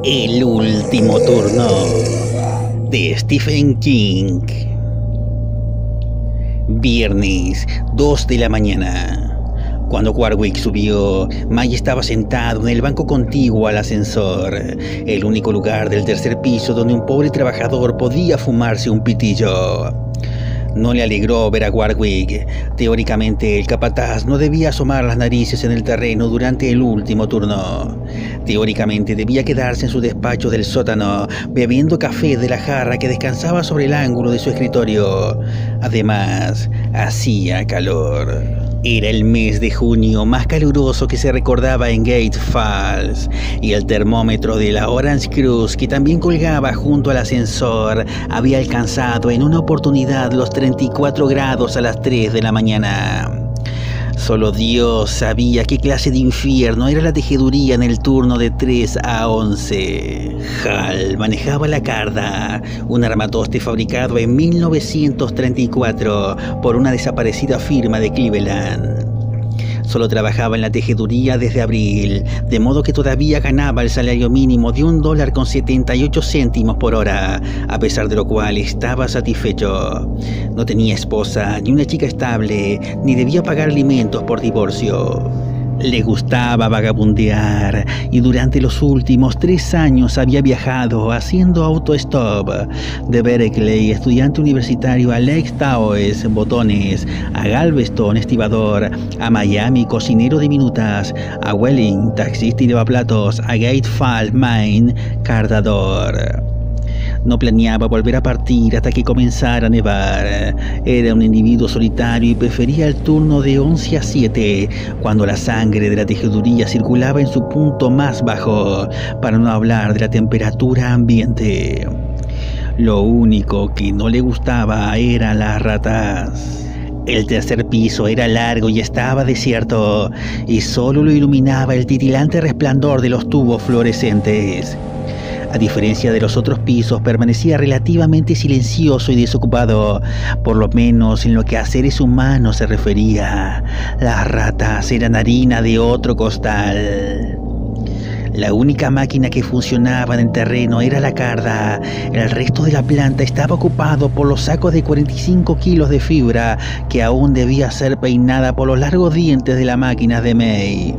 El último turno de Stephen King. Viernes, 2 de la mañana. Cuando Warwick subió, May estaba sentado en el banco contiguo al ascensor, el único lugar del tercer piso donde un pobre trabajador podía fumarse un pitillo. No le alegró ver a Warwick. Teóricamente, el capataz no debía asomar las narices en el terreno durante el último turno. Teóricamente, debía quedarse en su despacho del sótano, bebiendo café de la jarra que descansaba sobre el ángulo de su escritorio. Además, hacía calor. Era el mes de junio más caluroso que se recordaba en Gate Falls, y el termómetro de la Orange Cruise, que también colgaba junto al ascensor, había alcanzado en una oportunidad los 34 grados a las 3 de la mañana. Solo Dios sabía qué clase de infierno era la tejeduría en el turno de 3 a 11. Hal manejaba la Carda, un armatoste fabricado en 1934 por una desaparecida firma de Cleveland. Solo trabajaba en la tejeduría desde abril, de modo que todavía ganaba el salario mínimo de $1.78 por hora, a pesar de lo cual estaba satisfecho. No tenía esposa, ni una chica estable, ni debía pagar alimentos por divorcio. Le gustaba vagabundear y durante los últimos 3 años había viajado haciendo autostop de Berkeley, estudiante universitario, a Lake Tahoe, botones, a Galveston, estibador, a Miami, cocinero de minutas, a Welling, taxista y lavaplatos, a Gate Falls, Maine, cardador. No planeaba volver a partir hasta que comenzara a nevar. Era un individuo solitario y prefería el turno de 11 a 7, cuando la sangre de la tejeduría circulaba en su punto más bajo, para no hablar de la temperatura ambiente. Lo único que no le gustaba eran las ratas. El tercer piso era largo y estaba desierto, y solo lo iluminaba el titilante resplandor de los tubos fluorescentes. A diferencia de los otros pisos, permanecía relativamente silencioso y desocupado, por lo menos en lo que a seres humanos se refería. Las ratas eran harina de otro costal. La única máquina que funcionaba en el terreno era la Carda. El resto de la planta estaba ocupado por los sacos de 45 kilos de fibra que aún debía ser peinada por los largos dientes de la máquina de May.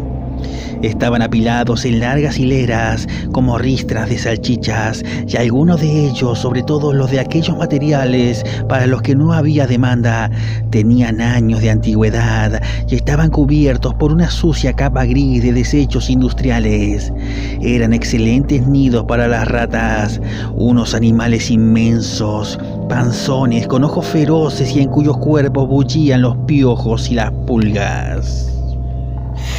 Estaban apilados en largas hileras como ristras de salchichas, y algunos de ellos, sobre todo los de aquellos materiales para los que no había demanda, tenían años de antigüedad y estaban cubiertos por una sucia capa gris de desechos industriales. Eran excelentes nidos para las ratas, unos animales inmensos, panzones, con ojos feroces y en cuyos cuerpos bullían los piojos y las pulgas.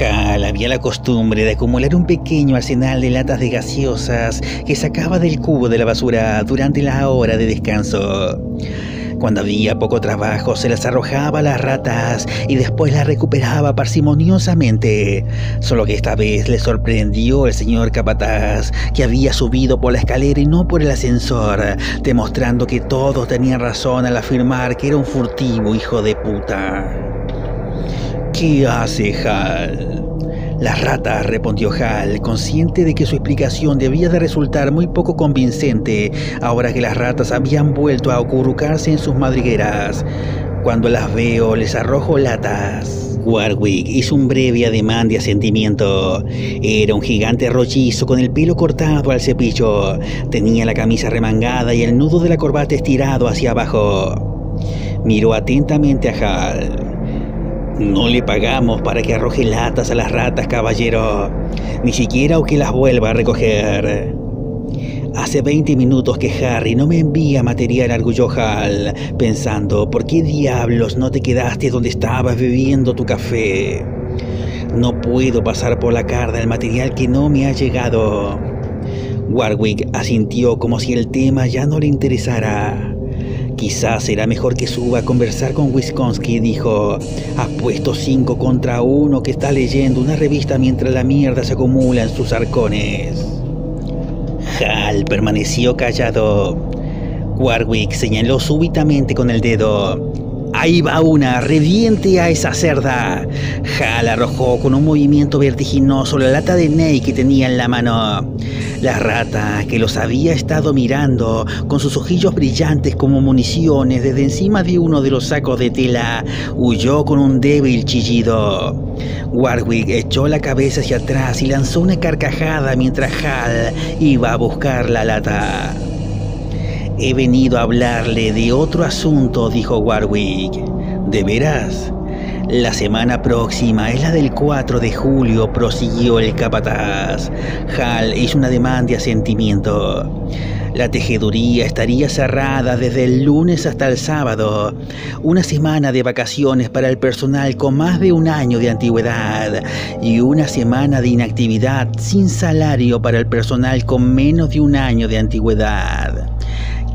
Hal había la costumbre de acumular un pequeño arsenal de latas de gaseosas que sacaba del cubo de la basura durante la hora de descanso. Cuando había poco trabajo, se las arrojaba a las ratas y después las recuperaba parsimoniosamente. Solo que esta vez le sorprendió el señor capataz, que había subido por la escalera y no por el ascensor, demostrando que todos tenían razón al afirmar que era un furtivo hijo de puta. ¿Qué hace Hal? Las ratas, respondió Hal, consciente de que su explicación debía de resultar muy poco convincente, ahora que las ratas habían vuelto a acurrucarse en sus madrigueras. Cuando las veo, les arrojo latas. Warwick hizo un breve ademán de asentimiento. Era un gigante rollizo con el pelo cortado al cepillo. Tenía la camisa remangada y el nudo de la corbata estirado hacia abajo. Miró atentamente a Hal. No le pagamos para que arroje latas a las ratas, caballero. Ni siquiera o que las vuelva a recoger. Hace 20 minutos que Harry no me envía material, arguyó Hal, pensando, ¿por qué diablos no te quedaste donde estabas bebiendo tu café? No puedo pasar por la Carda el material que no me ha llegado. Warwick asintió como si el tema ya no le interesara. Quizás será mejor que suba a conversar con Wisconsin, dijo. Apuesto 5 contra 1 que está leyendo una revista mientras la mierda se acumula en sus arcones. Hal permaneció callado. Warwick señaló súbitamente con el dedo. Ahí va una, reviente a esa cerda. Hal arrojó con un movimiento vertiginoso la lata de Ney que tenía en la mano. La rata, que los había estado mirando con sus ojillos brillantes como municiones desde encima de uno de los sacos de tela, huyó con un débil chillido. Warwick echó la cabeza hacia atrás y lanzó una carcajada mientras Hal iba a buscar la lata. «He venido a hablarle de otro asunto», dijo Warwick. «¿De veras?» «La semana próxima es la del 4 de julio», prosiguió el capataz. Hal hizo un ademán de asentimiento. «La tejeduría estaría cerrada desde el lunes hasta el sábado. Una semana de vacaciones para el personal con más de un año de antigüedad y una semana de inactividad sin salario para el personal con menos de un año de antigüedad.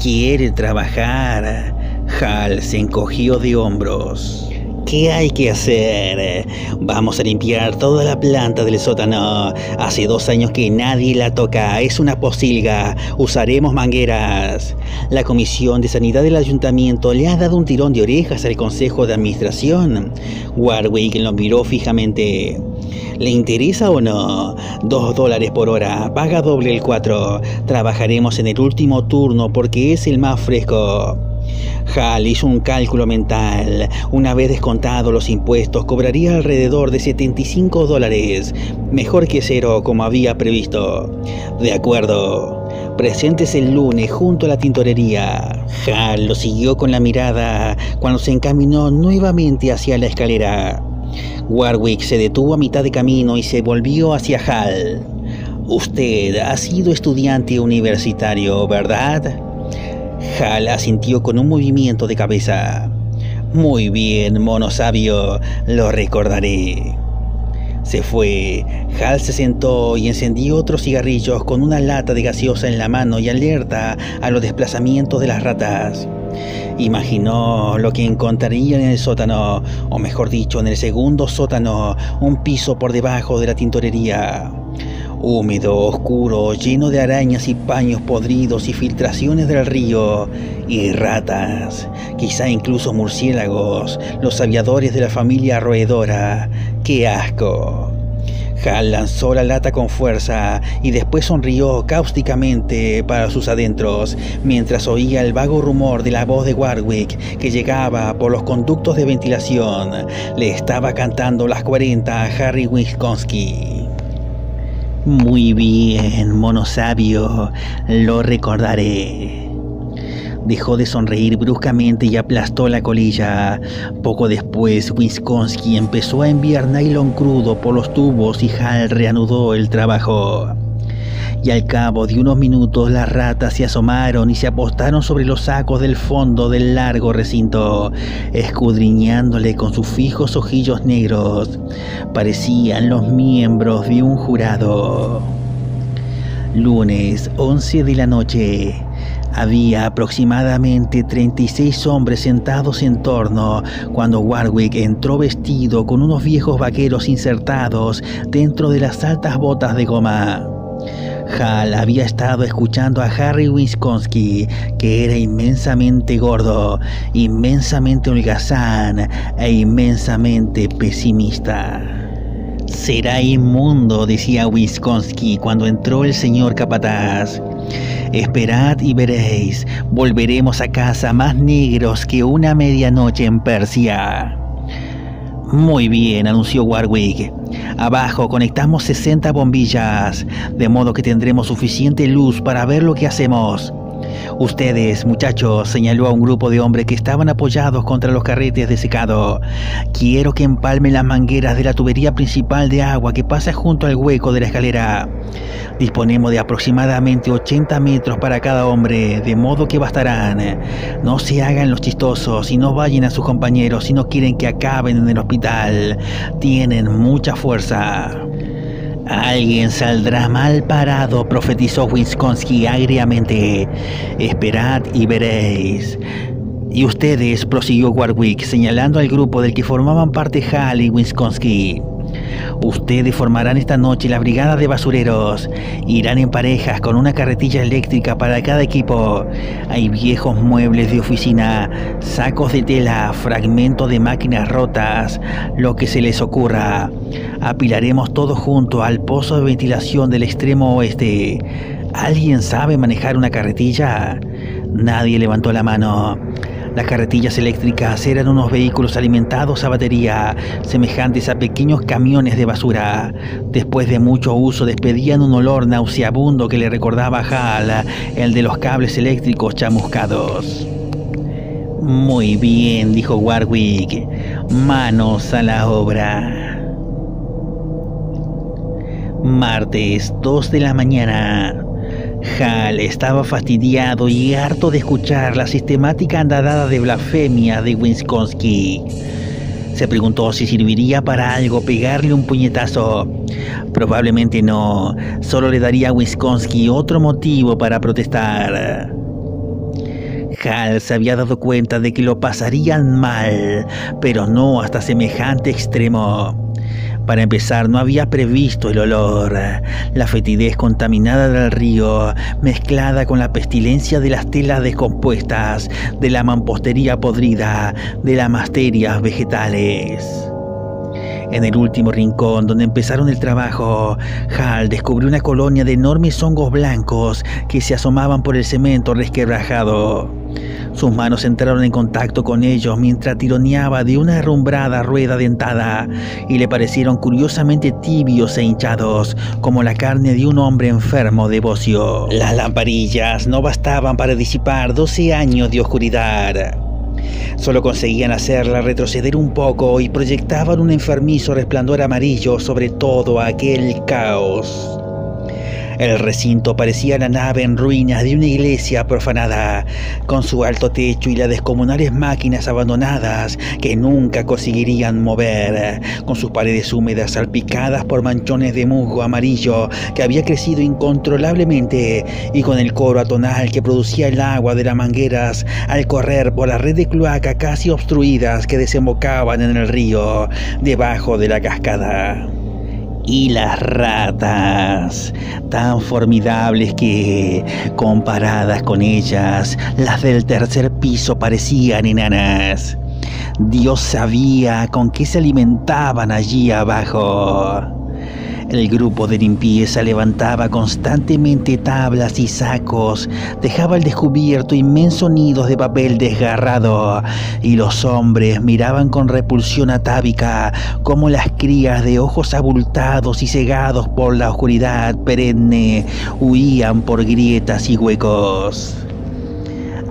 ¿Quiere trabajar?» Hal se encogió de hombros. «¿Qué hay que hacer? Vamos a limpiar toda la planta del sótano. Hace 2 años que nadie la toca. Es una posilga. Usaremos mangueras. La Comisión de Sanidad del Ayuntamiento le ha dado un tirón de orejas al Consejo de Administración». Warwick lo miró fijamente. «¿Le interesa o no? $2 por hora. Paga doble el 4. Trabajaremos en el último turno porque es el más fresco». Hal hizo un cálculo mental. Una vez descontados los impuestos, cobraría alrededor de $75. Mejor que 0, como había previsto. «De acuerdo. Presentes el lunes junto a la tintorería». Hal lo siguió con la mirada cuando se encaminó nuevamente hacia la escalera. Warwick se detuvo a mitad de camino y se volvió hacia Hal. «Usted ha sido estudiante universitario, ¿verdad?» Hal asintió con un movimiento de cabeza. «Muy bien, mono sabio, lo recordaré». Se fue. Hal se sentó y encendió otros cigarrillos con una lata de gaseosa en la mano y alerta a los desplazamientos de las ratas. Imaginó lo que encontraría en el sótano, o mejor dicho, en el segundo sótano, un piso por debajo de la tintorería. Húmedo, oscuro, lleno de arañas y paños podridos y filtraciones del río, y ratas, quizá incluso murciélagos, los aviadores de la familia roedora. ¡Qué asco! Hal lanzó la lata con fuerza y después sonrió cáusticamente para sus adentros, mientras oía el vago rumor de la voz de Warwick que llegaba por los conductos de ventilación. Le estaba cantando las 40 a Harry Wisconsin. «Muy bien, mono sabio, lo recordaré». Dejó de sonreír bruscamente y aplastó la colilla. Poco después, Wisconsin empezó a enviar nylon crudo por los tubos y Hal reanudó el trabajo. Y al cabo de unos minutos las ratas se asomaron y se apostaron sobre los sacos del fondo del largo recinto, escudriñándole con sus fijos ojillos negros. Parecían los miembros de un jurado. Lunes, 11 de la noche. Había aproximadamente 36 hombres sentados en torno cuando Warwick entró vestido con unos viejos vaqueros insertados dentro de las altas botas de goma. Hal había estado escuchando a Harry Wisconsin, que era inmensamente gordo, inmensamente holgazán e inmensamente pesimista. «Será inmundo», decía Wisconsin cuando entró el señor capataz. «Esperad y veréis, volveremos a casa más negros que una medianoche en Persia». «Muy bien», anunció Warwick. «Abajo conectamos 60 bombillas, de modo que tendremos suficiente luz para ver lo que hacemos. Ustedes, muchachos», señaló a un grupo de hombres que estaban apoyados contra los carretes de secado, «quiero que empalmen las mangueras de la tubería principal de agua que pasa junto al hueco de la escalera. Disponemos de aproximadamente 80 metros para cada hombre, de modo que bastarán. No se hagan los chistosos y no vayan a sus compañeros si no quieren que acaben en el hospital. Tienen mucha fuerza». «Alguien saldrá mal parado», profetizó Wisconsin agriamente. «Esperad y veréis». «Y ustedes», prosiguió Warwick, señalando al grupo del que formaban parte Hal y Wisconsin, «ustedes formarán esta noche la brigada de basureros. Irán en parejas con una carretilla eléctrica para cada equipo. Hay viejos muebles de oficina, sacos de tela, fragmentos de máquinas rotas, lo que se les ocurra. Apilaremos todo junto al pozo de ventilación del extremo oeste. ¿Alguien sabe manejar una carretilla? Nadie levantó la mano. Las carretillas eléctricas eran unos vehículos alimentados a batería, semejantes a pequeños camiones de basura. Después de mucho uso despedían un olor nauseabundo que le recordaba a Hal el de los cables eléctricos chamuscados. Muy bien, dijo Warwick. Manos a la obra. Martes, 2 de la mañana. Hal estaba fastidiado y harto de escuchar la sistemática andadada de blasfemia de Wisconsin. Se preguntó si serviría para algo pegarle un puñetazo. Probablemente no, solo le daría a Wisconsin otro motivo para protestar. Hal se había dado cuenta de que lo pasarían mal, pero no hasta semejante extremo. Para empezar, no había previsto el olor, la fetidez contaminada del río, mezclada con la pestilencia de las telas descompuestas, de la mampostería podrida, de las masterias vegetales. En el último rincón donde empezaron el trabajo, Hal descubrió una colonia de enormes hongos blancos que se asomaban por el cemento resquebrajado. Sus manos entraron en contacto con ellos mientras tironeaba de una herrumbrada rueda dentada y le parecieron curiosamente tibios e hinchados, como la carne de un hombre enfermo de bocio. Las lamparillas no bastaban para disipar 12 años de oscuridad. Solo conseguían hacerla retroceder un poco y proyectaban un enfermizo resplandor amarillo sobre todo aquel caos. El recinto parecía la nave en ruinas de una iglesia profanada, con su alto techo y las descomunales máquinas abandonadas que nunca conseguirían mover, con sus paredes húmedas salpicadas por manchones de musgo amarillo que había crecido incontrolablemente, y con el coro atonal que producía el agua de las mangueras al correr por la red de cloaca casi obstruidas que desembocaban en el río debajo de la cascada. Y las ratas, tan formidables que, comparadas con ellas, las del tercer piso parecían enanas. Dios sabía con qué se alimentaban allí abajo. El grupo de limpieza levantaba constantemente tablas y sacos, dejaba al descubierto inmensos nidos de papel desgarrado, y los hombres miraban con repulsión atávica cómo las crías de ojos abultados y cegados por la oscuridad perenne huían por grietas y huecos.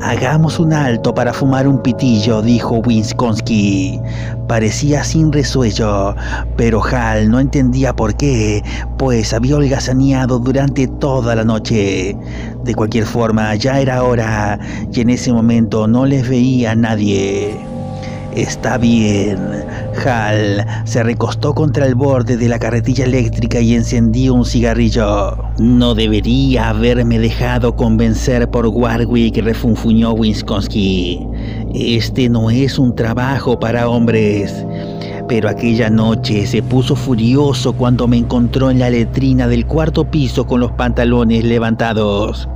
«Hagamos un alto para fumar un pitillo», dijo Wisconsin. Parecía sin resuello, pero Hal no entendía por qué, pues había holgazaneado durante toda la noche. De cualquier forma, ya era hora, y en ese momento no les veía a nadie. «Está bien». Hal se recostó contra el borde de la carretilla eléctrica y encendió un cigarrillo. «No debería haberme dejado convencer por Warwick», refunfuñó Wisconsin. «Este no es un trabajo para hombres». Pero aquella noche se puso furioso cuando me encontró en la letrina del cuarto piso con los pantalones levantados.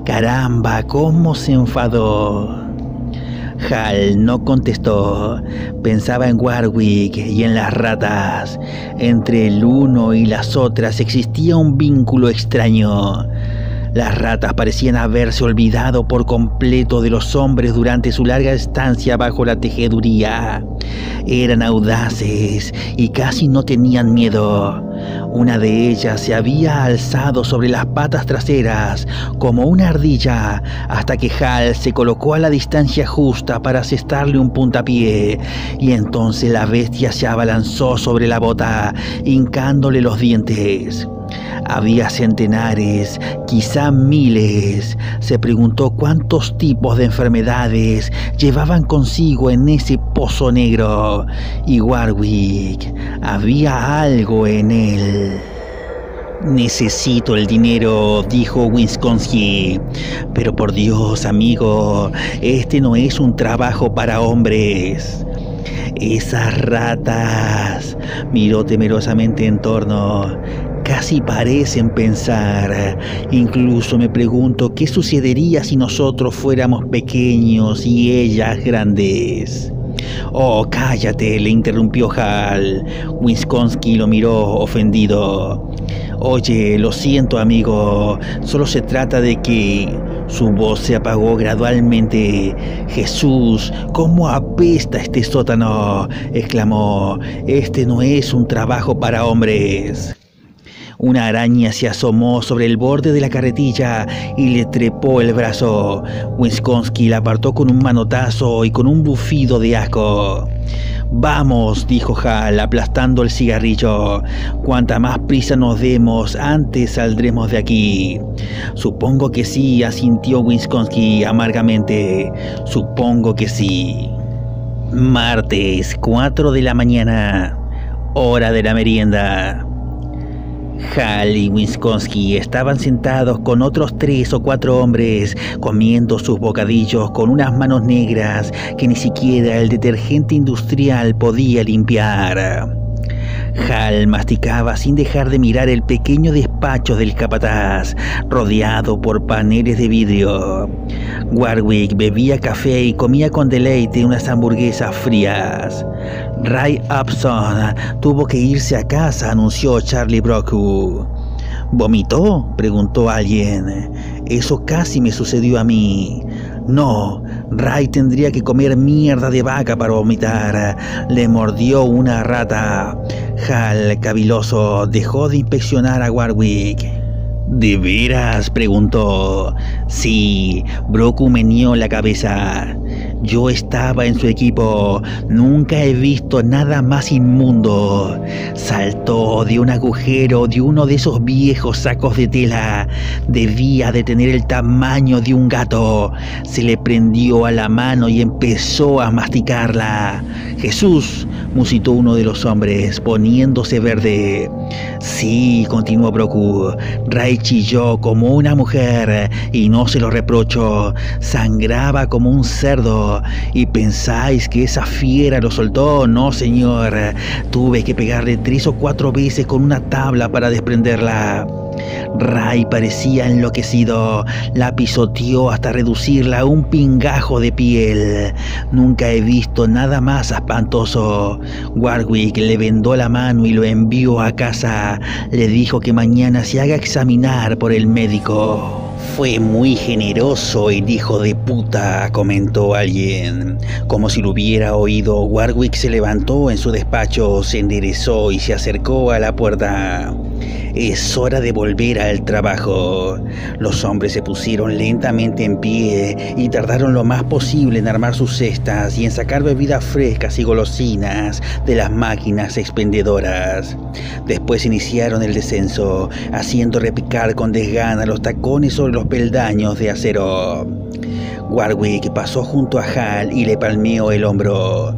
«Caramba, cómo se enfadó». Hal no contestó. Pensaba en Warwick y en las ratas. Entre el uno y las otras existía un vínculo extraño. Las ratas parecían haberse olvidado por completo de los hombres durante su larga estancia bajo la tejeduría. Eran audaces y casi no tenían miedo. Una de ellas se había alzado sobre las patas traseras como una ardilla hasta que Hal se colocó a la distancia justa para asestarle un puntapié, y entonces la bestia se abalanzó sobre la bota, hincándole los dientes. Había centenares, quizá miles. Se preguntó cuántos tipos de enfermedades llevaban consigo en ese pozo negro. Y Warwick, había algo en él. «Necesito el dinero», dijo Wisconsin. «Pero por Dios, amigo, este no es un trabajo para hombres». «Esas ratas», miró temerosamente en torno, «casi parecen pensar. Incluso me pregunto qué sucedería si nosotros fuéramos pequeños y ellas grandes. Oh, cállate, le interrumpió Hal. Wisconsin lo miró ofendido. Oye, lo siento, amigo, solo se trata de que... Su voz se apagó gradualmente. Jesús, ¿cómo apesta este sótano?, exclamó. Este no es un trabajo para hombres. Una araña se asomó sobre el borde de la carretilla y le trepó el brazo. Wisconsin la apartó con un manotazo y con un bufido de asco. Vamos, dijo Hal, aplastando el cigarrillo. Cuanta más prisa nos demos, antes saldremos de aquí. Supongo que sí, asintió Wisconsin amargamente. Supongo que sí. Martes, 4 de la mañana, hora de la merienda. Hal y Wisconsin estaban sentados con otros 3 o 4 hombres, comiendo sus bocadillos con unas manos negras que ni siquiera el detergente industrial podía limpiar. Hal masticaba sin dejar de mirar el pequeño despacho del capataz, rodeado por paneles de vidrio. Warwick bebía café y comía con deleite unas hamburguesas frías. Ray Upson tuvo que irse a casa, anunció Charlie Brockwood. ¿Vomitó?, preguntó alguien. Eso casi me sucedió a mí. No, Ray tendría que comer mierda de vaca para vomitar. Le mordió una rata. Hal, caviloso, dejó de inspeccionar a Warwick. ¿De veras?, preguntó. Sí, Brockwood meneó la cabeza. Yo estaba en su equipo. Nunca he visto nada más inmundo. Saltó de un agujero de uno de esos viejos sacos de tela. Debía de tener el tamaño de un gato. Se le prendió a la mano y empezó a masticarla. Jesús, musitó uno de los hombres, poniéndose verde. Sí, continuó Brockwood. Ray chilló como una mujer y no se lo reprocho. Sangraba como un cerdo. ¿Y pensáis que esa fiera lo soltó? No, señor. Tuve que pegarle 3 o 4 veces con una tabla para desprenderla. Ray parecía enloquecido. La pisoteó hasta reducirla a un pingajo de piel. Nunca he visto nada más espantoso. Warwick le vendó la mano y lo envió a casa. Le dijo que mañana se haga examinar por el médico. Fue muy generoso el hijo de puta, comentó alguien. Como si lo hubiera oído, Warwick se levantó en su despacho, se enderezó y se acercó a la puerta. Es hora de volver al trabajo. Los hombres se pusieron lentamente en pie y tardaron lo más posible en armar sus cestas y en sacar bebidas frescas y golosinas de las máquinas expendedoras. Después iniciaron el descenso, haciendo repicar con desgana los tacones sobre los peldaños de acero. Warwick pasó junto a Hal y le palmeó el hombro.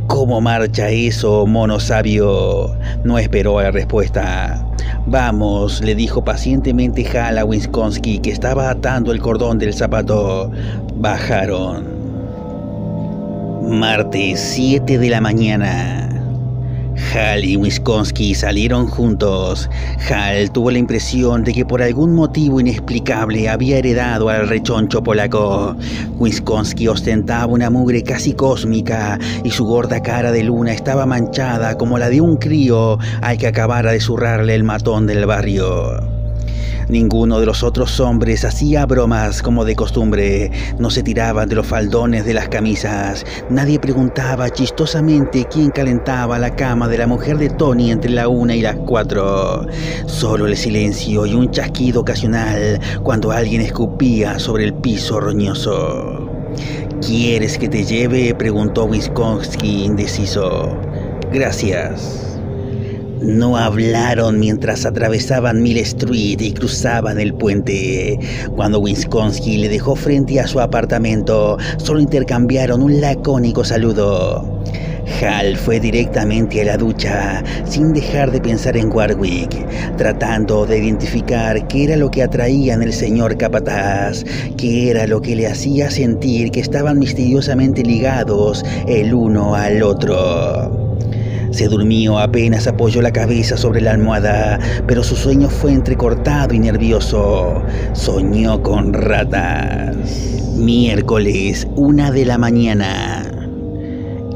¿Cómo marcha eso, mono sabio? No esperó a la respuesta. Vamos, le dijo pacientemente Hal a Wisconsin, que estaba atando el cordón del zapato. Bajaron. Martes, 7 de la mañana. Hal y Wisconsin salieron juntos. Hal tuvo la impresión de que por algún motivo inexplicable había heredado al rechoncho polaco. Wisconsin ostentaba una mugre casi cósmica y su gorda cara de luna estaba manchada como la de un crío al que acabara de zurrarle el matón del barrio. Ninguno de los otros hombres hacía bromas como de costumbre. No se tiraban de los faldones de las camisas. Nadie preguntaba chistosamente quién calentaba la cama de la mujer de Tony entre la 1 y las 4. Solo el silencio y un chasquido ocasional cuando alguien escupía sobre el piso roñoso. ¿Quieres que te lleve?, preguntó Wisconsin indeciso. Gracias. No hablaron mientras atravesaban Mill Street y cruzaban el puente. Cuando Wisconsin le dejó frente a su apartamento, solo intercambiaron un lacónico saludo. Hal fue directamente a la ducha, sin dejar de pensar en Warwick, tratando de identificar qué era lo que atraía en el señor capataz, qué era lo que le hacía sentir que estaban misteriosamente ligados el uno al otro. Se durmió apenas apoyó la cabeza sobre la almohada, pero su sueño fue entrecortado y nervioso. Soñó con ratas. Miércoles, 1 de la mañana.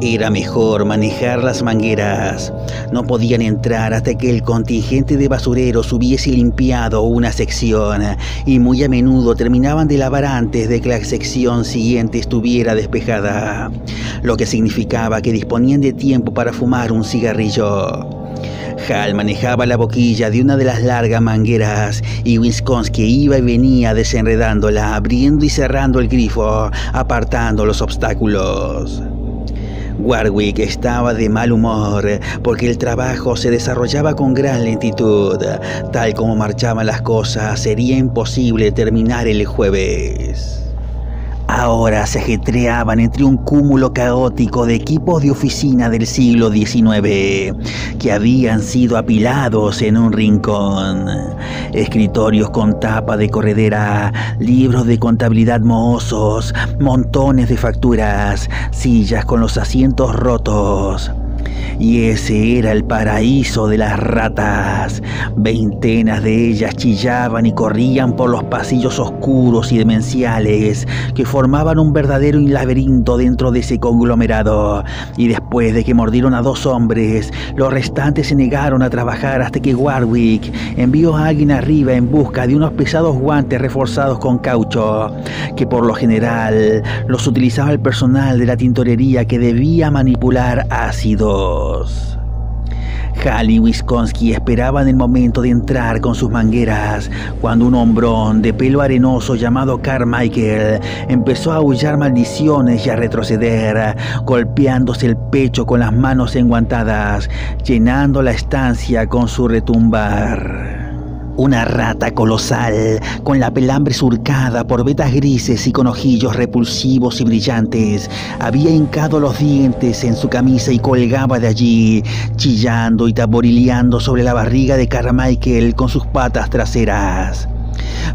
Era mejor manejar las mangueras. No podían entrar hasta que el contingente de basureros hubiese limpiado una sección, y muy a menudo terminaban de lavar antes de que la sección siguiente estuviera despejada, lo que significaba que disponían de tiempo para fumar un cigarrillo. Hal manejaba la boquilla de una de las largas mangueras y Wisconsin iba y venía desenredándola, abriendo y cerrando el grifo, apartando los obstáculos. Warwick estaba de mal humor porque el trabajo se desarrollaba con gran lentitud. Tal como marchaban las cosas, sería imposible terminar el jueves. Ahora se ajetreaban entre un cúmulo caótico de equipos de oficina del siglo XIX que habían sido apilados en un rincón. Escritorios con tapa de corredera, libros de contabilidad mohosos, montones de facturas, sillas con los asientos rotos. Y ese era el paraíso de las ratas. Veintenas de ellas chillaban y corrían por los pasillos oscuros y demenciales que formaban un verdadero laberinto dentro de ese conglomerado. Y después de que mordieron a 2 hombres, los restantes se negaron a trabajar hasta que Warwick envió a alguien arriba en busca de unos pesados guantes reforzados con caucho, que por lo general los utilizaba el personal de la tintorería que debía manipular ácidos. Hal y Wisconsin esperaban el momento de entrar con sus mangueras cuando un hombrón de pelo arenoso llamado Carmichael empezó a aullar maldiciones y a retroceder, golpeándose el pecho con las manos enguantadas, llenando la estancia con su retumbar. Una rata colosal, con la pelambre surcada por vetas grises y con ojillos repulsivos y brillantes, había hincado los dientes en su camisa y colgaba de allí, chillando y tamborileando sobre la barriga de Carmichael con sus patas traseras.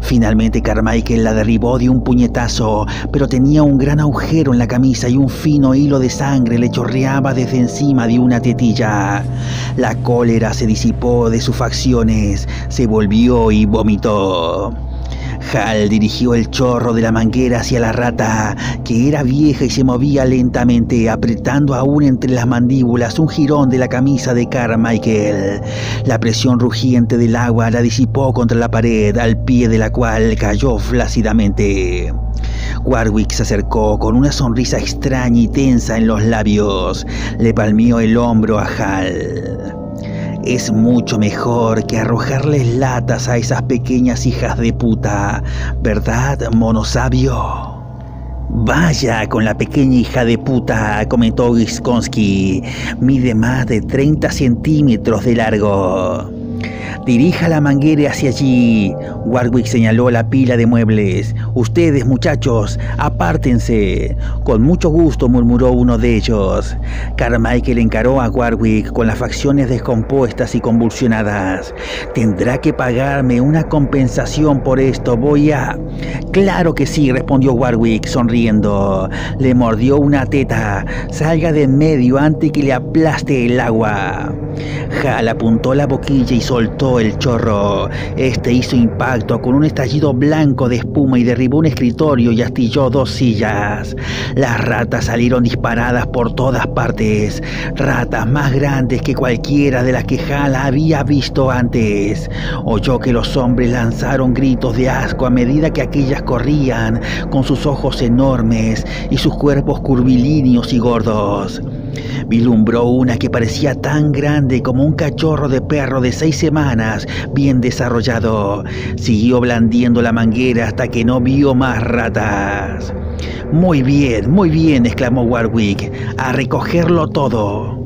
Finalmente Carmichael la derribó de un puñetazo, pero tenía un gran agujero en la camisa y un fino hilo de sangre le chorreaba desde encima de una tetilla. La cólera se disipó de sus facciones, se volvió y vomitó. Hal dirigió el chorro de la manguera hacia la rata, que era vieja y se movía lentamente, apretando aún entre las mandíbulas un jirón de la camisa de Carmichael. La presión rugiente del agua la disipó contra la pared, al pie de la cual cayó flácidamente. Warwick se acercó con una sonrisa extraña y tensa en los labios. Le palmeó el hombro a Hal. Es mucho mejor que arrojarles latas a esas pequeñas hijas de puta, ¿verdad, mono sabio? Vaya con la pequeña hija de puta, comentó Wisconsin. Mide más de 30 centímetros de largo. Dirija la manguera hacia allí. Warwick señaló la pila de muebles. Ustedes, muchachos, apártense. Con mucho gusto, murmuró uno de ellos. Carmichael encaró a Warwick con las facciones descompuestas y convulsionadas. Tendrá que pagarme una compensación por esto. Voy a... Claro que sí, respondió Warwick sonriendo. Le mordió una teta. Salga de en medio antes que le aplaste el agua. Hal apuntó la boquilla y soltó el chorro. Este hizo impacto con un estallido blanco de espuma y derribó un escritorio y astilló 2 sillas. Las ratas salieron disparadas por todas partes, ratas más grandes que cualquiera de las que Hal había visto antes. Oyó que los hombres lanzaron gritos de asco a medida que aquellas corrían, con sus ojos enormes y sus cuerpos curvilíneos y gordos. Vislumbró una que parecía tan grande como un cachorro de perro de 6 semanas, bien desarrollado. Siguió blandiendo la manguera hasta que no vio más ratas. Muy bien, exclamó Warwick. A recogerlo todo.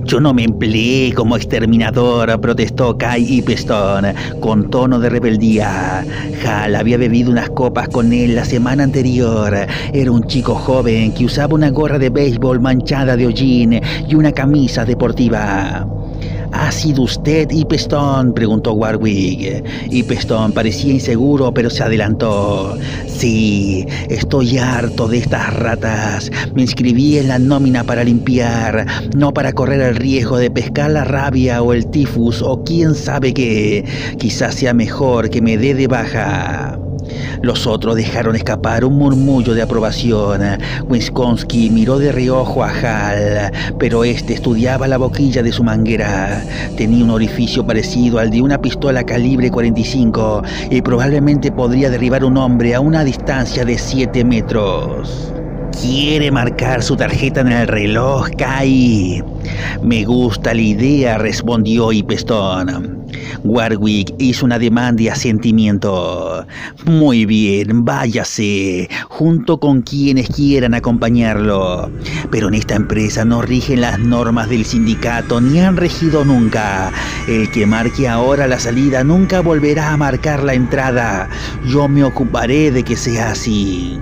Yo no me empleé como exterminador, protestó Kai Ipeston con tono de rebeldía. Hal había bebido unas copas con él la semana anterior. Era un chico joven que usaba una gorra de béisbol manchada de hollín y una camisa deportiva. ¿Ha sido usted Ipeston?, preguntó Warwick. Ipeston parecía inseguro, pero se adelantó. Sí, estoy harto de estas ratas. Me inscribí en la nómina para limpiar, no para correr el riesgo de pescar la rabia o el tifus o quién sabe qué. Quizás sea mejor que me dé de baja. Los otros dejaron escapar un murmullo de aprobación. Wisconsin miró de reojo a Hal, pero este estudiaba la boquilla de su manguera. Tenía un orificio parecido al de una pistola calibre 45 y probablemente podría derribar un hombre a una distancia de 7 metros. ¿Quiere marcar su tarjeta en el reloj, Kai? Me gusta la idea, respondió Hipestone. Warwick hizo un ademán de asentimiento. Muy bien, váyase, junto con quienes quieran acompañarlo. Pero en esta empresa no rigen las normas del sindicato, ni han regido nunca. El que marque ahora la salida nunca volverá a marcar la entrada. Yo me ocuparé de que sea así.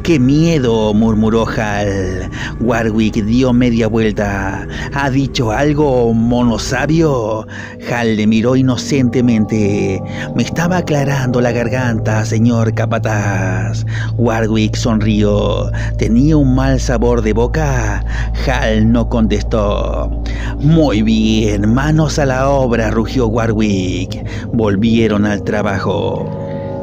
¡Qué miedo!, murmuró Hal. Warwick dio media vuelta. ¿Ha dicho algo, mono sabio? Hal le miró inocentemente. Me estaba aclarando la garganta, señor capataz. Warwick sonrió. ¿Tenía un mal sabor de boca? Hal no contestó. Muy bien, manos a la obra, rugió Warwick. Volvieron al trabajo.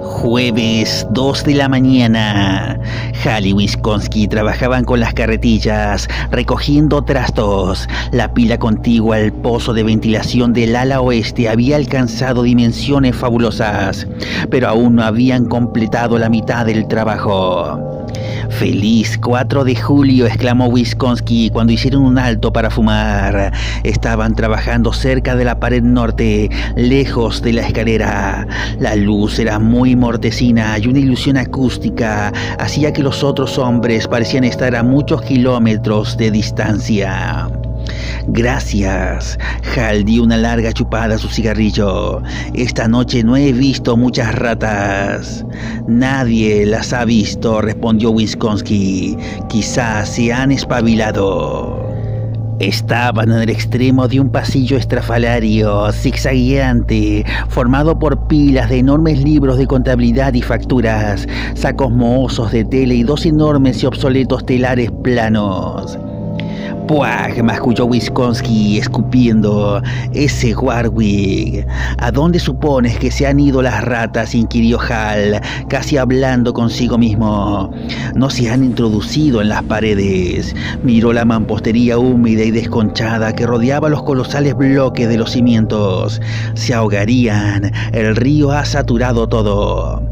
Jueves, 2 de la mañana. Hal y Wisconsin trabajaban con las carretillas, recogiendo trastos. La pila contigua al pozo de ventilación del ala oeste había alcanzado dimensiones fabulosas, pero aún no habían completado la mitad del trabajo. ¡Feliz 4 de julio! Exclamó Wisconsin cuando hicieron un alto para fumar. Estaban trabajando cerca de la pared norte, lejos de la escalera. La luz era muy mortecina y una ilusión acústica hacía que los otros hombres parecían estar a muchos kilómetros de distancia. Gracias. Hal dio una larga chupada a su cigarrillo. Esta noche no he visto muchas ratas. Nadie las ha visto, respondió Wisconsin. Quizás se han espabilado. Estaban en el extremo de un pasillo estrafalario, zigzagueante, formado por pilas de enormes libros de contabilidad y facturas, sacos mohosos de tela y 2 enormes y obsoletos telares planos. ¡Puaj!, masculló Wisconsin, escupiendo. Ese Warwick. ¿A dónde supones que se han ido las ratas?, inquirió Hal, casi hablando consigo mismo. No se han introducido en las paredes. Miró la mampostería húmeda y desconchada que rodeaba los colosales bloques de los cimientos. Se ahogarían. El río ha saturado todo.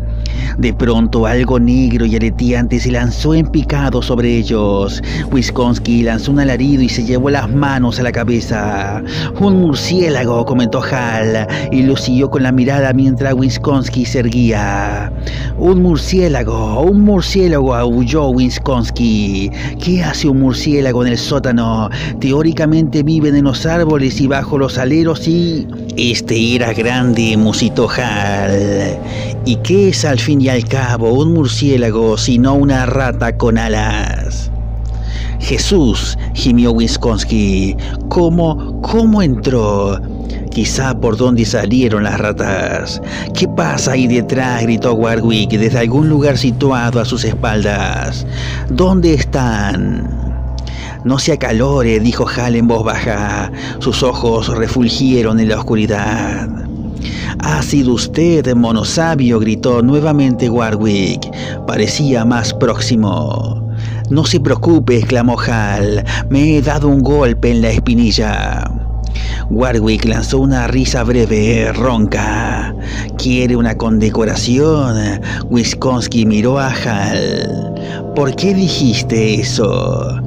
De pronto algo negro y aleteante se lanzó en picado sobre ellos. Wisconsin lanzó un alarido y se llevó las manos a la cabeza. Un murciélago, comentó Hal, y lo siguió con la mirada mientras Wisconsin se erguía. Un murciélago, aulló Wisconsin. ¿Qué hace un murciélago en el sótano? Teóricamente viven en los árboles y bajo los aleros y... Este era grande, musitó Hal. ¿Y qué es al fin y al cabo un murciélago sino una rata con alas? Jesús, gimió Wisconsin. ¿Cómo entró? Quizá por donde salieron las ratas. ¿Qué pasa ahí detrás?, gritó Warwick desde algún lugar situado a sus espaldas. ¿Dónde están? No se acalore, dijo Hal en voz baja. Sus ojos refulgieron en la oscuridad. «Ha sido usted, mono sabio», gritó nuevamente Warwick. Parecía más próximo. «No se preocupe», exclamó Hal. «Me he dado un golpe en la espinilla». Warwick lanzó una risa breve, ronca. «¿Quiere una condecoración?». Wisconsin miró a Hal. «¿Por qué dijiste eso?».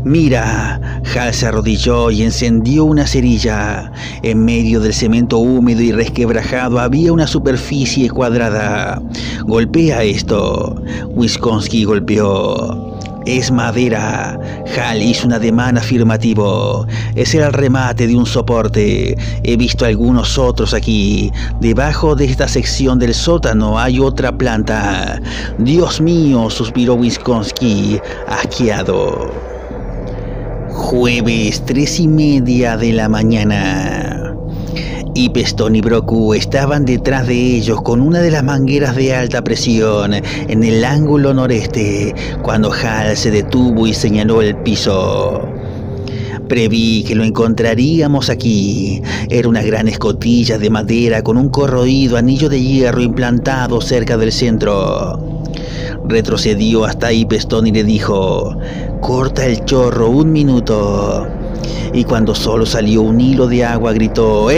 «Mira». Hal se arrodilló y encendió una cerilla. En medio del cemento húmedo y resquebrajado había una superficie cuadrada. «Golpea esto». Wisconsin golpeó. «Es madera». Hal hizo un ademán afirmativo. «Es el remate de un soporte. He visto algunos otros aquí. Debajo de esta sección del sótano hay otra planta». «Dios mío», suspiró Wisconsin, asqueado. Jueves, 3:30 de la mañana. Hipestone y Broku estaban detrás de ellos con una de las mangueras de alta presión en el ángulo noreste, cuando Hal se detuvo y señaló el piso. Preví que lo encontraríamos aquí. Era una gran escotilla de madera con un corroído anillo de hierro implantado cerca del centro. Retrocedió hasta Hipestone y le dijo: corta el chorro 1 minuto. Y cuando solo salió un hilo de agua gritó: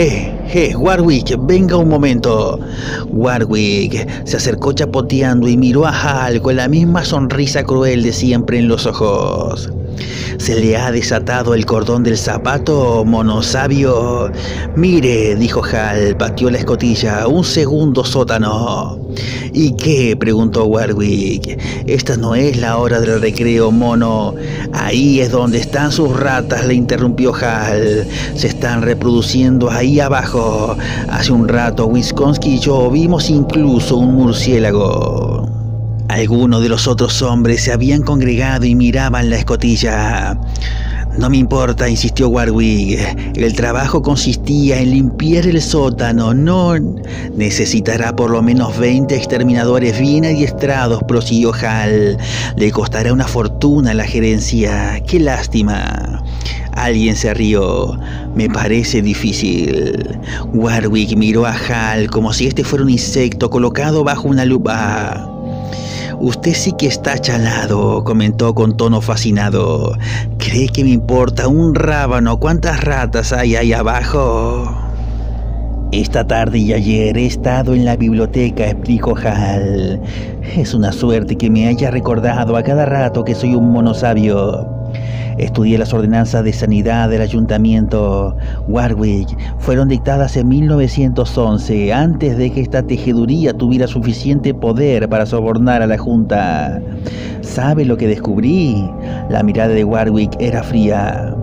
Warwick, venga un momento. Warwick se acercó chapoteando y miró a Hal con la misma sonrisa cruel de siempre en los ojos. ¿Se le ha desatado el cordón del zapato, mono sabio? Mire, dijo Hal, pateó la escotilla, un segundo sótano. ¿Y qué?, preguntó Warwick. Esta no es la hora del recreo, mono. Ahí es donde están sus ratas, le interrumpió Hal. Se están reproduciendo ahí abajo. Hace un rato Wisconsin y yo vimos incluso un murciélago. Algunos de los otros hombres se habían congregado y miraban la escotilla. No me importa, insistió Warwick. El trabajo consistía en limpiar el sótano. No necesitará por lo menos 20 exterminadores bien adiestrados, prosiguió Hal. Le costará una fortuna a la gerencia. ¡Qué lástima! Alguien se rió. Me parece difícil. Warwick miró a Hal como si este fuera un insecto colocado bajo una lupa. Usted sí que está chalado, comentó con tono fascinado. ¿Cree que me importa un rábano cuántas ratas hay ahí abajo? Esta tarde y ayer he estado en la biblioteca, explicó Hal. Es una suerte que me haya recordado a cada rato que soy un mono sabio. Estudié las ordenanzas de sanidad del ayuntamiento. Warwick, fueron dictadas en 1911, antes de que esta tejeduría tuviera suficiente poder para sobornar a la Junta. ¿Sabe lo que descubrí? La mirada de Warwick era fría.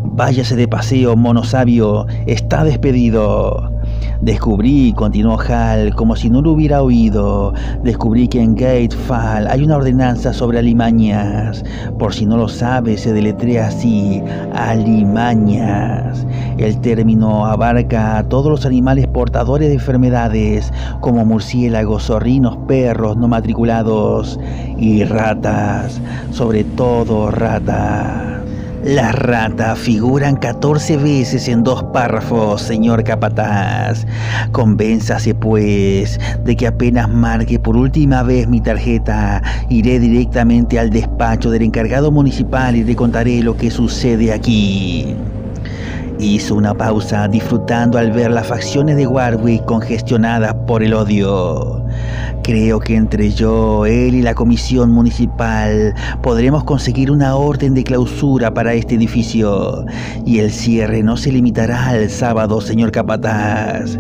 Váyase de paseo, mono sabio, está despedido. Descubrí, continuó Hal, como si no lo hubiera oído, descubrí que en Gate Fall hay una ordenanza sobre alimañas. Por si no lo sabe, se deletrea así: alimañas. El término abarca a todos los animales portadores de enfermedades, como murciélagos, zorrinos, perros no matriculados y ratas, sobre todo ratas. Las ratas figuran 14 veces en 2 párrafos, señor capataz. Convénzase, pues, de que apenas marque por última vez mi tarjeta, iré directamente al despacho del encargado municipal y le contaré lo que sucede aquí. Hizo una pausa, disfrutando al ver las facciones de Warwick congestionadas por el odio. Creo que entre yo, él y la comisión municipal podremos conseguir una orden de clausura para este edificio, y el cierre no se limitará al sábado, señor capataz.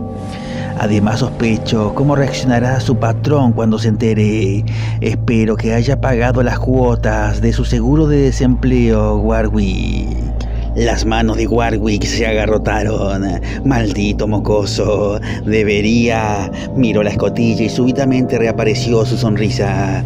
Además, sospecho cómo reaccionará su patrón cuando se entere. Espero que haya pagado las cuotas de su seguro de desempleo, Warwick. Las manos de Warwick se agarrotaron. Maldito mocoso. Debería. Miró la escotilla y súbitamente reapareció su sonrisa.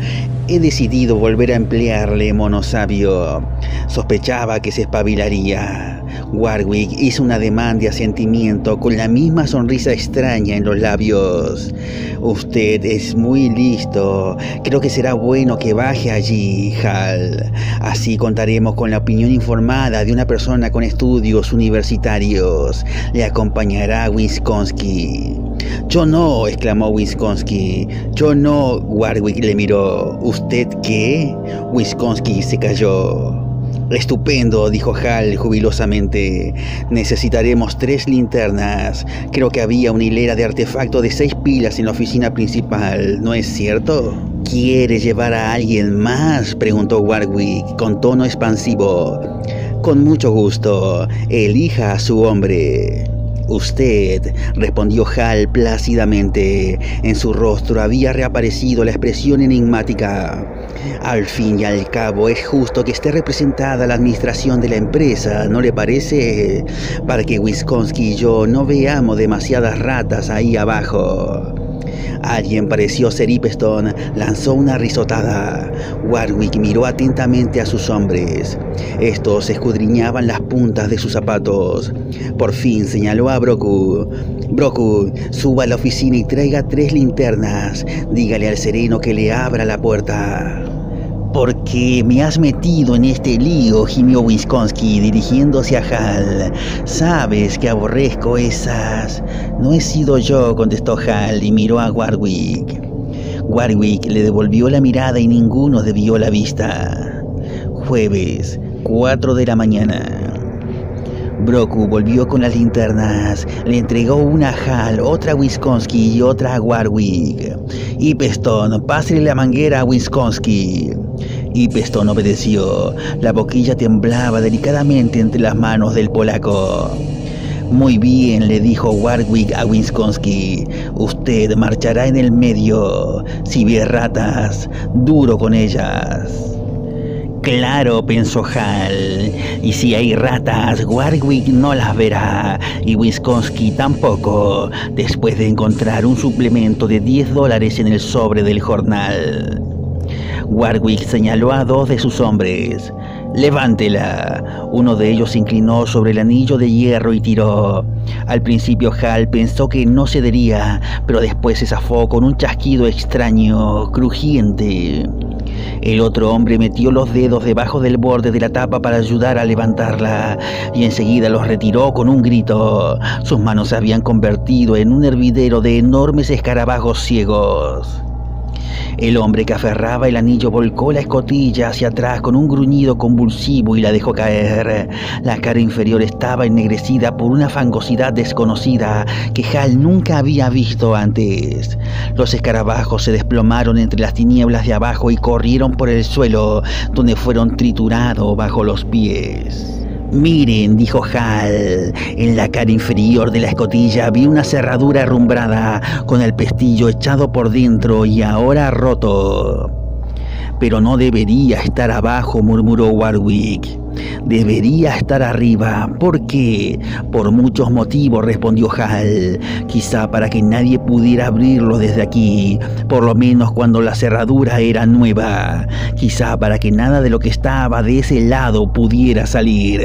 He decidido volver a emplearle, mono sabio. Sospechaba que se espabilaría. Warwick hizo un ademán de asentimiento con la misma sonrisa extraña en los labios. Usted es muy listo. Creo que será bueno que baje allí, Hal. Así contaremos con la opinión informada de una persona con estudios universitarios. Le acompañará Wisconsin. Yo no, exclamó Wisconsin. Yo no, Warwick le miró. ¿Usted qué? Wisconsin se calló. Estupendo, dijo Hal jubilosamente. Necesitaremos 3 linternas. Creo que había una hilera de artefactos de 6 pilas en la oficina principal, ¿no es cierto? ¿Quiere llevar a alguien más?, preguntó Warwick con tono expansivo. Con mucho gusto. Elija a su hombre. Usted, respondió Hal plácidamente. En su rostro había reaparecido la expresión enigmática. Al fin y al cabo es justo que esté representada la administración de la empresa, ¿no le parece? Para que Wisconsin y yo no veamos demasiadas ratas ahí abajo. Alguien pareció ser Hipestone, lanzó una risotada. Warwick miró atentamente a sus hombres. Estos escudriñaban las puntas de sus zapatos. Por fin señaló a Broku. Broku, suba a la oficina y traiga 3 linternas. Dígale al sereno que le abra la puerta. ¿Por qué me has metido en este lío?, gimió Wisconsin dirigiéndose a Hal. Sabes que aborrezco esas... No he sido yo, contestó Hal y miró a Warwick. Warwick le devolvió la mirada y ninguno desvió la vista. Jueves, 4 de la mañana. Broku volvió con las linternas, le entregó una a Hal, otra a Wisconsin y otra a Warwick. Y Peston, pásele la manguera a Wisconsin. Y Peston obedeció. La boquilla temblaba delicadamente entre las manos del polaco. Muy bien, le dijo Warwick a Wisconsin. Usted marchará en el medio. Si ve ratas, duro con ellas. Claro, pensó Hal, y si hay ratas, Warwick no las verá, y Wisconsin tampoco, después de encontrar un suplemento de $10 en el sobre del jornal. Warwick señaló a 2 de sus hombres. «Levántela». Uno de ellos se inclinó sobre el anillo de hierro y tiró. Al principio Hal pensó que no cedería, pero después se zafó con un chasquido extraño, crujiente. El otro hombre metió los dedos debajo del borde de la tapa para ayudar a levantarla y enseguida los retiró con un grito. Sus manos se habían convertido en un hervidero de enormes escarabajos ciegos. El hombre que aferraba el anillo volcó la escotilla hacia atrás con un gruñido convulsivo y la dejó caer. La cara inferior estaba ennegrecida por una fangosidad desconocida que Hal nunca había visto antes. Los escarabajos se desplomaron entre las tinieblas de abajo y corrieron por el suelo, donde fueron triturados bajo los pies. «Miren», dijo Hal, en la cara inferior de la escotilla había una cerradura arrumbrada, con el pestillo echado por dentro y ahora roto. «Pero no debería estar abajo», murmuró Warwick. «Debería estar arriba». «¿Por qué?» «Por muchos motivos», respondió Hal. «Quizá para que nadie pudiera abrirlo desde aquí, por lo menos cuando la cerradura era nueva. Quizá para que nada de lo que estaba de ese lado pudiera salir».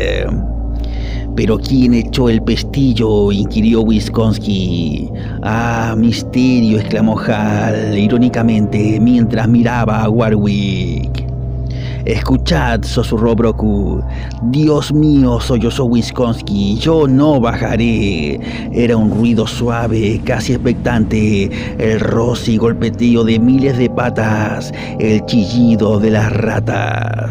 «¿Pero quién echó el pestillo?», inquirió Wisconsin. «Ah, misterio», exclamó Hal, irónicamente, mientras miraba a Warwick. «Escuchad», susurró Broku. «Dios mío», sollozó Wisconsin, «yo no bajaré». Era un ruido suave, casi expectante, el roce y golpeteo de miles de patas, el chillido de las ratas.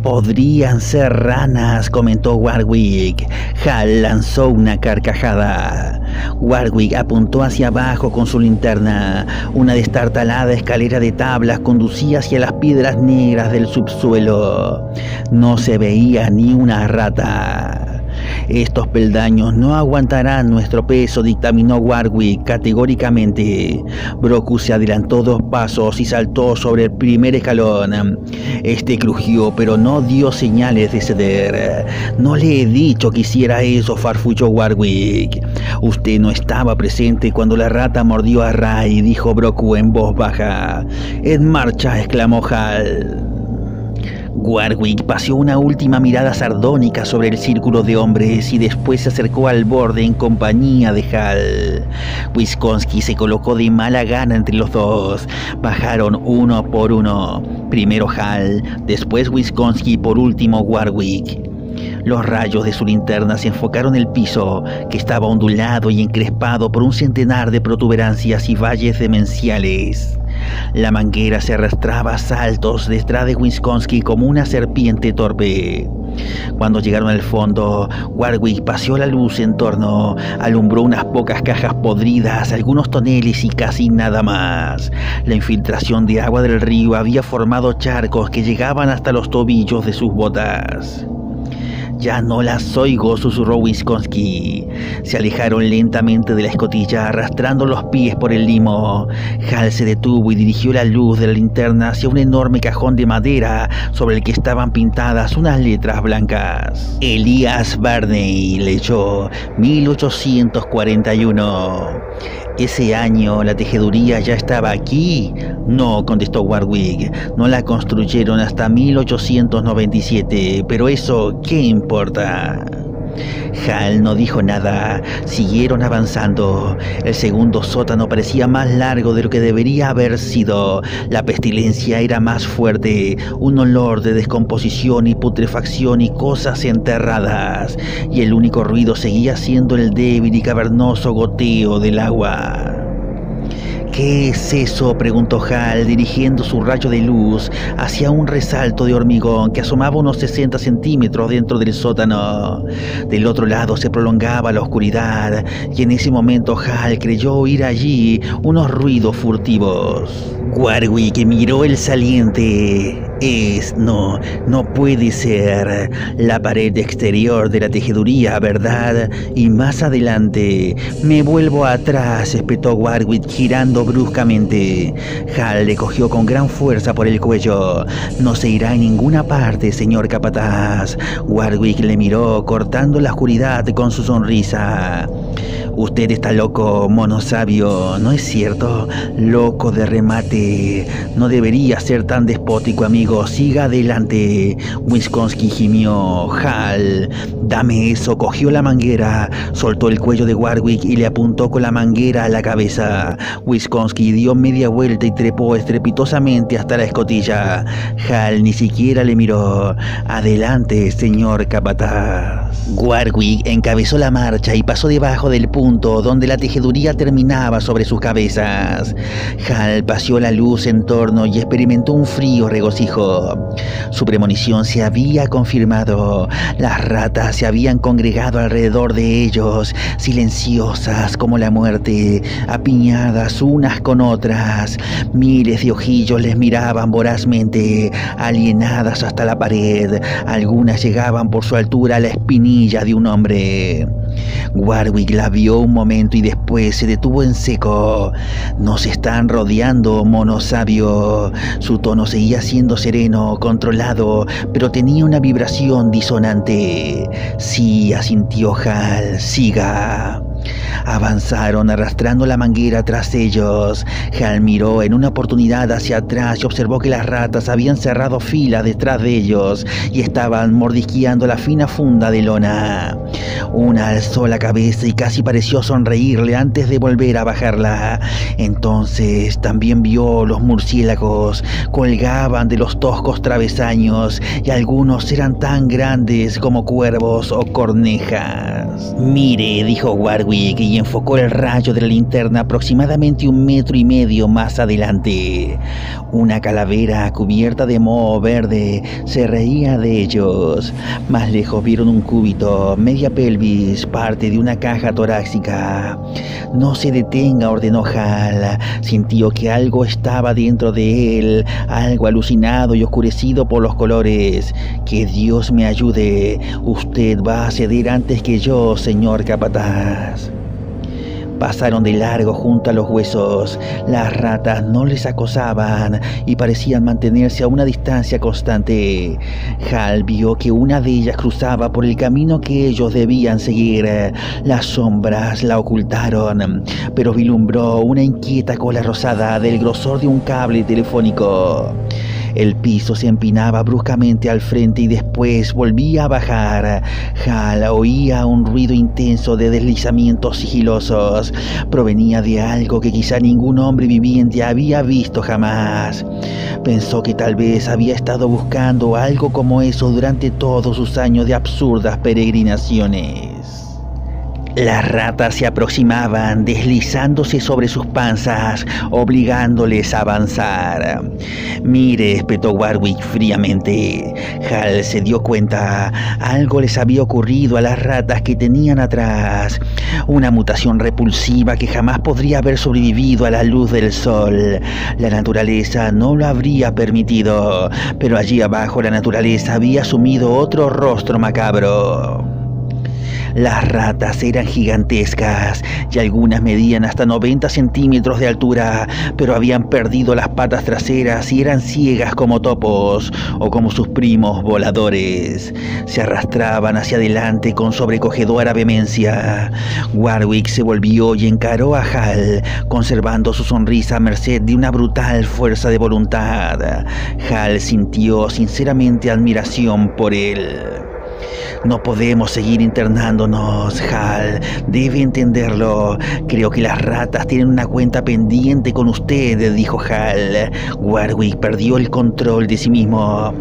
«Podrían ser ranas», comentó Warwick. Hal lanzó una carcajada. Warwick apuntó hacia abajo con su linterna. Una destartalada escalera de tablas conducía hacia las piedras negras del subsuelo. No se veía ni una rata. «Estos peldaños no aguantarán nuestro peso», dictaminó Warwick categóricamente. Broku se adelantó 2 pasos y saltó sobre el primer escalón. Este crujió, pero no dio señales de ceder. «No le he dicho que hiciera eso», farfulló Warwick. «Usted no estaba presente cuando la rata mordió a Ray», dijo Broku en voz baja. «En marcha», exclamó Hal. Warwick paseó una última mirada sardónica sobre el círculo de hombres y después se acercó al borde en compañía de Hal. Wisconsin se colocó de mala gana entre los dos. Bajaron uno por uno. Primero Hal, después Wisconsin y por último Warwick. Los rayos de su linterna se enfocaron en el piso, que estaba ondulado y encrespado por un centenar de protuberancias y valles demenciales. La manguera se arrastraba a saltos detrás de Wisconsin como una serpiente torpe. Cuando llegaron al fondo, Warwick paseó la luz en torno, alumbró unas pocas cajas podridas, algunos toneles y casi nada más. La infiltración de agua del río había formado charcos que llegaban hasta los tobillos de sus botas. «Ya no las oigo», susurró Wisconsin. Se alejaron lentamente de la escotilla, arrastrando los pies por el limo. Hal se detuvo y dirigió la luz de la linterna hacia un enorme cajón de madera sobre el que estaban pintadas unas letras blancas. «Elias Barney», leyó, «1841». «¿Ese año la tejeduría ya estaba aquí?» «No», contestó Warwick, «no la construyeron hasta 1897, pero eso, ¿qué importa?». Hal no dijo nada. Siguieron avanzando. El segundo sótano parecía más largo de lo que debería haber sido. La pestilencia era más fuerte, un olor de descomposición y putrefacción y cosas enterradas, y el único ruido seguía siendo el débil y cavernoso goteo del agua. ¿Qué es eso?, preguntó Hal, dirigiendo su rayo de luz hacia un resalto de hormigón que asomaba unos 60 centímetros dentro del sótano. Del otro lado se prolongaba la oscuridad, y en ese momento Hal creyó oír allí unos ruidos furtivos. Warwick miró el saliente. No puede ser la pared exterior de la tejeduría, ¿verdad? Y más adelante, me vuelvo atrás, espetó Warwick girando bruscamente. Hal le cogió con gran fuerza por el cuello. No se irá a ninguna parte, señor capataz. Warwick le miró, cortando la oscuridad con su sonrisa. Usted está loco, mono sabio, ¿no es cierto? Loco de remate. No debería ser tan despótico, amigo. Siga adelante. Wisconsin gimió. Hal, dame eso. Cogió la manguera, soltó el cuello de Warwick y le apuntó con la manguera a la cabeza. Wisconsin dio media vuelta y trepó estrepitosamente hasta la escotilla. Hal ni siquiera le miró. Adelante, señor capataz. Warwick encabezó la marcha y pasó debajo del punto donde la tejeduría terminaba sobre sus cabezas. Hal paseó la luz en torno y experimentó un frío regocijo. Su premonición se había confirmado. Las ratas se habían congregado alrededor de ellos, silenciosas como la muerte, apiñadas unas con otras. Miles de ojillos les miraban vorazmente, alienadas hasta la pared. Algunas llegaban por su altura a la espinilla de un hombre. Warwick la vio un momento y después se detuvo en seco. Nos están rodeando, mono sabio. Su tono seguía siendo sereno, controlado, pero tenía una vibración disonante. Sí, asintió Hal, siga. Avanzaron arrastrando la manguera tras ellos. Hal miró en una oportunidad hacia atrás y observó que las ratas habían cerrado fila detrás de ellos y estaban mordisqueando la fina funda de lona. Una alzó la cabeza y casi pareció sonreírle antes de volver a bajarla. Entonces también vio los murciélagos. Colgaban de los toscos travesaños y algunos eran tan grandes como cuervos o cornejas. Mire, dijo Warwick y enfocó el rayo de la linterna aproximadamente 1,5 metros más adelante. Una calavera cubierta de moho verde se reía de ellos. Más lejos vieron un cúbito, media pelvis, parte de una caja torácica. No se detenga, ordenó Hal. Sintió que algo estaba dentro de él, algo alucinado y oscurecido por los colores. Que Dios me ayude. Usted va a ceder antes que yo, señor capataz. Pasaron de largo junto a los huesos. Las ratas no les acosaban y parecían mantenerse a una distancia constante. Hal vio que una de ellas cruzaba por el camino que ellos debían seguir. Las sombras la ocultaron, pero vislumbró una inquieta cola rosada del grosor de un cable telefónico. El piso se empinaba bruscamente al frente y después volvía a bajar. Hal oía un ruido intenso de deslizamientos sigilosos. Provenía de algo que quizá ningún hombre viviente había visto jamás. Pensó que tal vez había estado buscando algo como eso durante todos sus años de absurdas peregrinaciones. Las ratas se aproximaban, deslizándose sobre sus panzas, obligándoles a avanzar. Mire, espetó Warwick fríamente. Hal se dio cuenta. Algo les había ocurrido a las ratas que tenían atrás. Una mutación repulsiva que jamás podría haber sobrevivido a la luz del sol. La naturaleza no lo habría permitido, pero allí abajo la naturaleza había asumido otro rostro macabro. Las ratas eran gigantescas y algunas medían hasta 90 centímetros de altura, pero habían perdido las patas traseras y eran ciegas como topos o como sus primos voladores. Se arrastraban hacia adelante con sobrecogedora vehemencia. Warwick se volvió y encaró a Hal, conservando su sonrisa a merced de una brutal fuerza de voluntad. Hal sintió sinceramente admiración por él. No podemos seguir internándonos, Hal. Debe entenderlo. Creo que las ratas tienen una cuenta pendiente con usted, dijo Hal. Warwick perdió el control de sí mismo.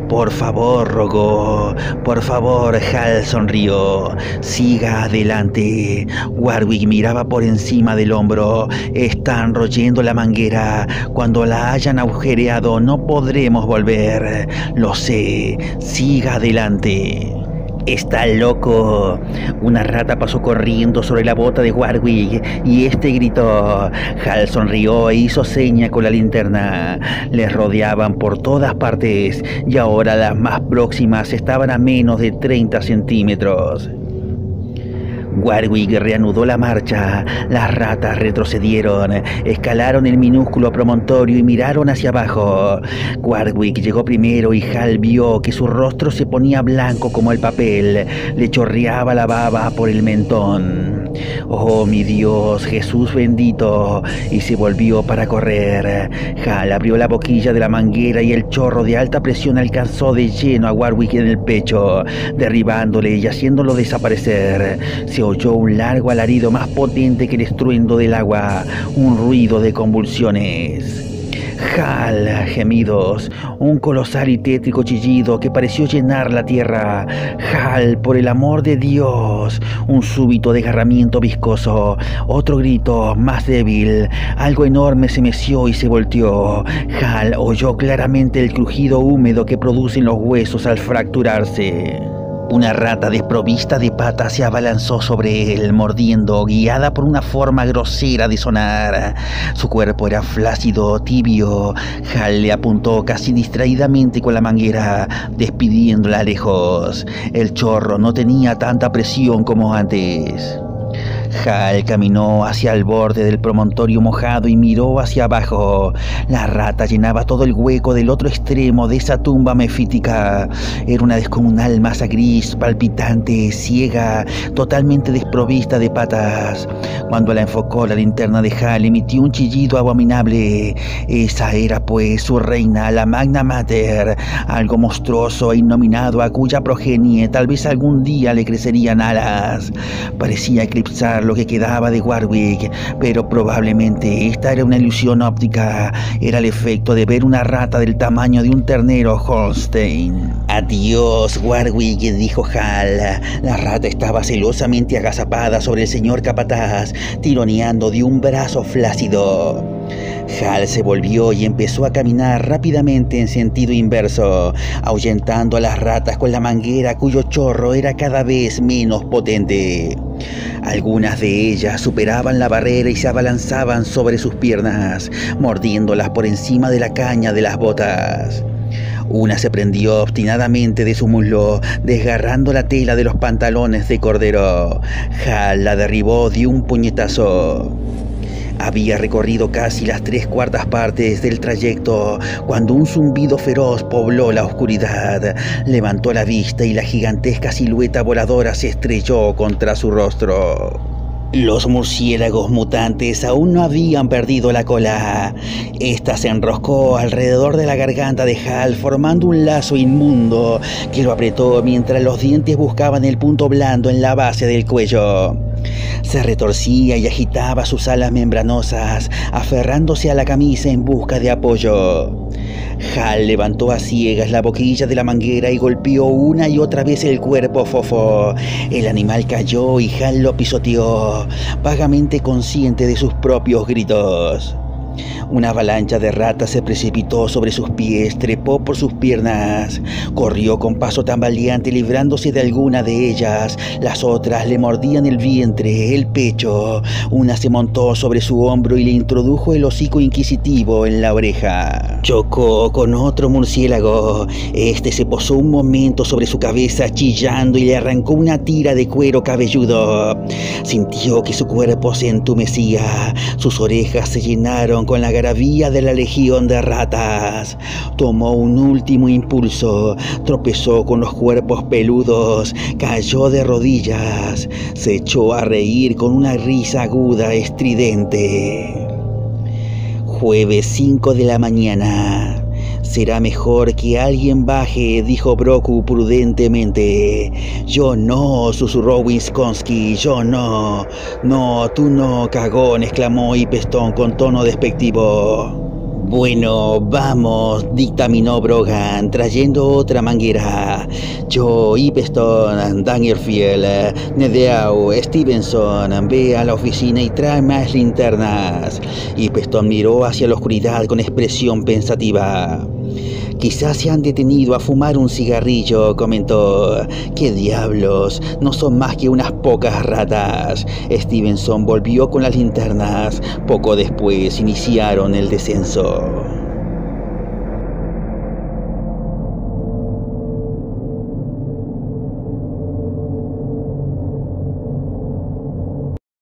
Por favor, rogó. Por favor, Hal sonrió. Siga adelante. Warwick miraba por encima del hombro. Están royendo la manguera. Cuando la hayan agujereado no podremos volver. Lo sé. Siga adelante. ¡Está loco! Una rata pasó corriendo sobre la bota de Warwick y este gritó. Hal sonrió e hizo seña con la linterna. Les rodeaban por todas partes y ahora las más próximas estaban a menos de 30 centímetros. Warwick reanudó la marcha. Las ratas retrocedieron, escalaron el minúsculo promontorio y miraron hacia abajo. Warwick llegó primero y Hal vio que su rostro se ponía blanco como el papel. Le chorreaba la baba por el mentón. ¡Oh, mi Dios, Jesús bendito! Y se volvió para correr. Hal abrió la boquilla de la manguera y el chorro de alta presión alcanzó de lleno a Warwick en el pecho, derribándole y haciéndolo desaparecer. Se oyó un largo alarido más potente que el estruendo del agua, un ruido de convulsiones. Hal, gemidos, un colosal y tétrico chillido que pareció llenar la tierra. Hal, por el amor de Dios, un súbito desgarramiento viscoso, otro grito más débil, algo enorme se meció y se volteó. Hal oyó claramente el crujido húmedo que producen los huesos al fracturarse. Una rata desprovista de patas se abalanzó sobre él, mordiendo, guiada por una forma grosera de sonar. Su cuerpo era flácido, tibio. Hal le apuntó casi distraídamente con la manguera, despidiéndola lejos. El chorro no tenía tanta presión como antes. Hal caminó hacia el borde del promontorio mojado y miró hacia abajo. La rata llenaba todo el hueco del otro extremo de esa tumba mefítica. Era una descomunal masa gris, palpitante, ciega, totalmente desprovista de patas. Cuando la enfocó la linterna de Hal, emitió un chillido abominable. Esa era pues su reina, la Magna Mater, algo monstruoso e innominado a cuya progenie tal vez algún día le crecerían alas. Parecía eclipsar lo que quedaba de Warwick, pero probablemente esta era una ilusión óptica. Era el efecto de ver una rata del tamaño de un ternero Holstein. Adiós, Warwick, dijo Hal. La rata estaba celosamente agazapada sobre el señor capataz, tironeando de un brazo flácido. Hal se volvió y empezó a caminar rápidamente en sentido inverso, ahuyentando a las ratas con la manguera cuyo chorro era cada vez menos potente. Algunas de ellas superaban la barrera y se abalanzaban sobre sus piernas, mordiéndolas por encima de la caña de las botas. Una se prendió obstinadamente de su muslo, desgarrando la tela de los pantalones de cordero. Hal la derribó de un puñetazo. Había recorrido casi las 3/4 partes del trayecto cuando un zumbido feroz pobló la oscuridad. Levantó la vista y la gigantesca silueta voladora se estrelló contra su rostro. Los murciélagos mutantes aún no habían perdido la cola. Esta se enroscó alrededor de la garganta de Hal, formando un lazo inmundo que lo apretó mientras los dientes buscaban el punto blando en la base del cuello. Se retorcía y agitaba sus alas membranosas, aferrándose a la camisa en busca de apoyo. Hal levantó a ciegas la boquilla de la manguera y golpeó una y otra vez el cuerpo fofo. El animal cayó y Hal lo pisoteó, vagamente consciente de sus propios gritos. Una avalancha de ratas se precipitó sobre sus pies, trepó por sus piernas, corrió con paso tambaleante librándose de alguna de ellas. Las otras le mordían el vientre, el pecho. Una se montó sobre su hombro y le introdujo el hocico inquisitivo en la oreja. Chocó con otro murciélago. Este se posó un momento sobre su cabeza chillando y le arrancó una tira de cuero cabelludo. Sintió que su cuerpo se entumecía, sus orejas se llenaron con la gravía de la legión de ratas. Tomó un último impulso, tropezó con los cuerpos peludos, cayó de rodillas, se echó a reír con una risa aguda, estridente. Jueves 5 de la mañana. Será mejor que alguien baje, dijo Broku prudentemente. Yo no, susurró Wisconsin, yo no. No, tú no, cagón, exclamó Hipestone con tono despectivo. Bueno, vamos, dictaminó Brogan, trayendo otra manguera. Yo, Hipestone, Dangerfield, Nedeau, Stevenson, ve a la oficina y trae más linternas. Hipestone miró hacia la oscuridad con expresión pensativa. Quizás se han detenido a fumar un cigarrillo, comentó. ¿Qué diablos? No son más que unas pocas ratas. Stevenson volvió con las linternas. Poco después iniciaron el descenso.